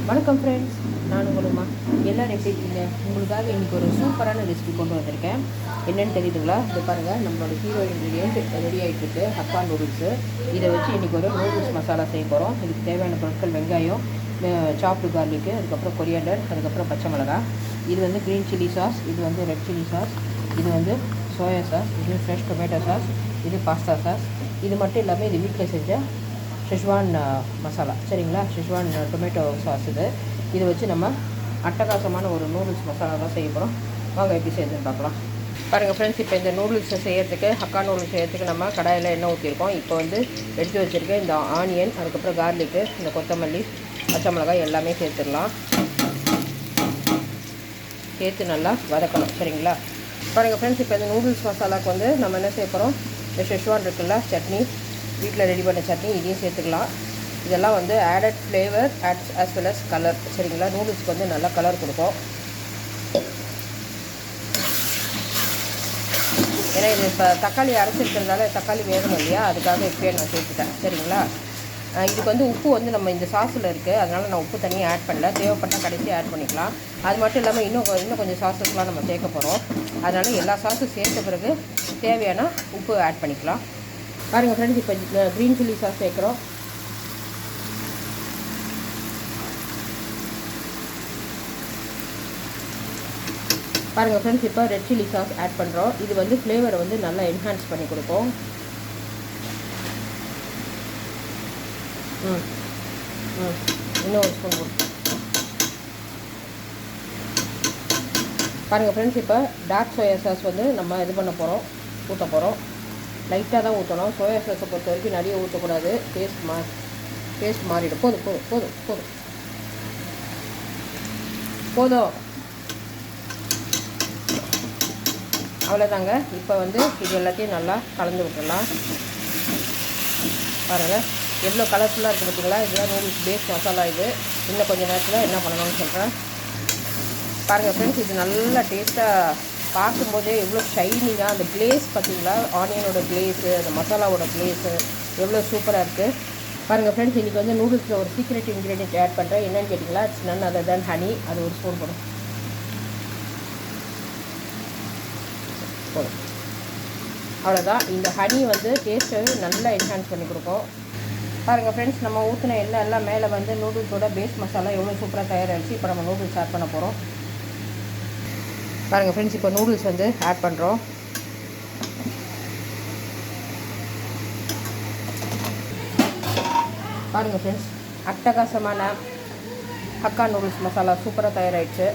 வணக்கம் ஃப்ரெண்ட்ஸ், நான் உங்களுமா எல்லோரும் எப்படி இருக்கீங்க? உங்களுக்காக இன்றைக்கி ஒரு சூப்பரான ரெசிபி கொண்டு வந்திருக்கேன். என்னென்னு தெரியுதுங்களா? இது பாருங்கள், நம்மளோட ஹீரோ இன்க்ரீடியன்ட் ரெடி ஆகிட்டுருக்கு. Hakka noodles. இதை வச்சு இன்றைக்கி ஒரு நூடுல்ஸ் மசாலா செய்ய போகிறோம். இதுக்கு தேவையான பொருட்கள்: வெங்காயம், சாப்டு கார்லிக்கு, அதுக்கப்புறம் கொரியாண்டர், அதுக்கப்புறம் பச்சை மிளகாய். இது வந்து க்ரீன் சில்லி சாஸ், இது வந்து ரெட் சில்லி சாஸ், இது வந்து சோயா சாஸ், இது ஃப்ரெஷ் டொமேட்டோ சாஸ், இது பாஸ்தா சாஸ். இது மட்டும் இல்லாமல் இது வீட்டில் செஞ்ச ஷெஸ்வான் மசாலா, சரிங்களா? Schezwan tomato sauce. இதை வச்சு நம்ம அட்டகாசமான ஒரு நூடுல்ஸ் மசாலா தான் செய்ய போகிறோம். வாங்க எப்படி செய்யுதுன்னு பார்க்கலாம். பாருங்கள் ஃப்ரெண்ட்ஸ், இப்போ இந்த நூடுல்ஸை செய்யறதுக்கு, ஹக்கா நூடுல்ஸ் செய்யறதுக்கு நம்ம கடாயில் எண்ணெய் ஊற்றிருக்கோம். இப்போ வந்து எடுத்து வச்சுருக்கேன் இந்த ஆனியன், அதுக்கப்புறம் கார்லிக்கு, இந்த கொத்தமல்லி, பச்சை மிளகாய் எல்லாமே சேர்த்துடலாம். சேர்த்து நல்லா வதக்கணும், சரிங்களா? பாருங்கள் ஃப்ரெண்ட்ஸ், இப்போ இந்த நூடுல்ஸ் மசாலாவுக்கு வந்து நம்ம என்ன செய்ய போகிறோம், இந்த ஷெஸ்வான் இருக்குல்ல சட்னி, வீட்டில் ரெடி பண்ண சட்னி, இதையும் சேர்த்துக்கலாம். இதெல்லாம் வந்து added flavour as well as colour, சரிங்களா? நூடுல்ஸ்க்கு வந்து நல்லா கலர் கொடுக்கும். ஏன்னா இது இப்போ தக்காளி அரைச்சிருக்கிறதுனால தக்காளி வேகணும் இல்லையா, அதுக்காக இப்போயே நான் சேர்த்துட்டேன், சரிங்களா? இதுக்கு வந்து உப்பு வந்து நம்ம இந்த சாஸில் இருக்குது, அதனால் நான் உப்பு தனியாக ஆட் பண்ணல. தேவைப்பட்டால் கடைசியாக ஆட் பண்ணிக்கலாம். அது மட்டும் இல்லாமல் இன்னும் கொஞ்சம் சாஸஸ்லாம் நம்ம சேர்க்க போகிறோம். அதனால் எல்லா சாஸும் சேர்த்த பிறகு தேவையான உப்பு ஆட் பண்ணிக்கலாம். பாருங்கள் ஃப்ரெண்ட்ஸ், இப்போ க்ரீன் சில்லி சாஸ் சேர்க்குறோம். பாருங்கள் ஃப்ரெண்ட்ஸ், இப்போ ரெட் சில்லி சாஸ் ஆட் பண்ணுறோம். இது வந்து ஃப்ளேவரை வந்து நல்லா என்ஹான்ஸ் பண்ணி கொடுக்கும். இன்னும் ஒரு ஸ்பூன் போடும். பாருங்கள் ஃப்ரெண்ட்ஸ், இப்போ டார்க் சோயா சாஸ் வந்து நம்ம இது பண்ண போகிறோம், ஊற்ற போகிறோம். லைட்டாக தான் ஊற்றணும். சோயா சாஸை பொறுத்த வரைக்கும் நிறைய ஊற்றக்கூடாது, டேஸ்ட் மாறிடும். போதும் போதும் போதும் போதும் போதும் அவ்வளோதாங்க. இப்போ வந்து இது எல்லாத்தையும் நல்லா கலந்து விட்டுடலாம். பாருங்கள் எவ்வளோ கலர்ஃபுல்லாக இருக்குது பார்த்தீங்களா? இதுதான் நூடுல்ஸ் பேஸ் மசாலா. இது இன்னும் கொஞ்சம் நேரத்தில் என்ன பண்ணணும்னு சொல்கிறேன். பாருங்கள் ஃப்ரெண்ட்ஸ், இது நல்லா டேஸ்ட்டாக, பார்க்கும்போதே எவ்வளோ ஷைனிங்காக அந்த கிளேஸ் பார்த்தீங்களா? ஆனியனோட கிளேஸு, அந்த மசாலாவோட கிளேஸு எவ்வளோ சூப்பராக இருக்குது. பாருங்கள் ஃப்ரெண்ட்ஸ், இன்றைக்கி வந்து நூடுல்ஸில் ஒரு சீக்ரெட் இன்க்ரீடியன்ட் ஆட் பண்ணுறேன். என்னென்னு கேட்டிங்களா? It's none other than honey. அது ஒரு ஸ்பூன் போடும். அவ்வளோதான். இந்த ஹனி வந்து டேஸ்ட்டை நல்லா என்ஹான்ஸ் பண்ணி கொடுக்கும். பாருங்கள் ஃப்ரெண்ட்ஸ், நம்ம ஊற்றின எல்லாம் மேலே வந்து நூடுல்ஸோட பேஸ் மசாலா எவ்வளோ சூப்பராக தயாராகிடுச்சு. இப்போ நம்ம நூடுல்ஸ் ஆட் பண்ண போகிறோம். பாருங்கள் ஃப்ரெண்ட்ஸ், இப்போ நூடுல்ஸ் வந்து ஆட் பண்ணுறோம். பாருங்கள் ஃப்ரெண்ட்ஸ், அட்டகாசமான ஹக்கா நூடுல்ஸ் மசாலா சூப்பராக தயாராகிடுச்சு.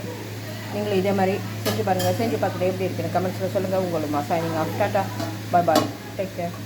நீங்களும் இதே மாதிரி செஞ்சு பாருங்கள். செஞ்சு பார்த்துட்டு எப்படி இருக்குன்னு கமெண்ட்ஸில் சொல்லுங்கள். உங்களுக்கு signing off. Tata, bye bye, take care.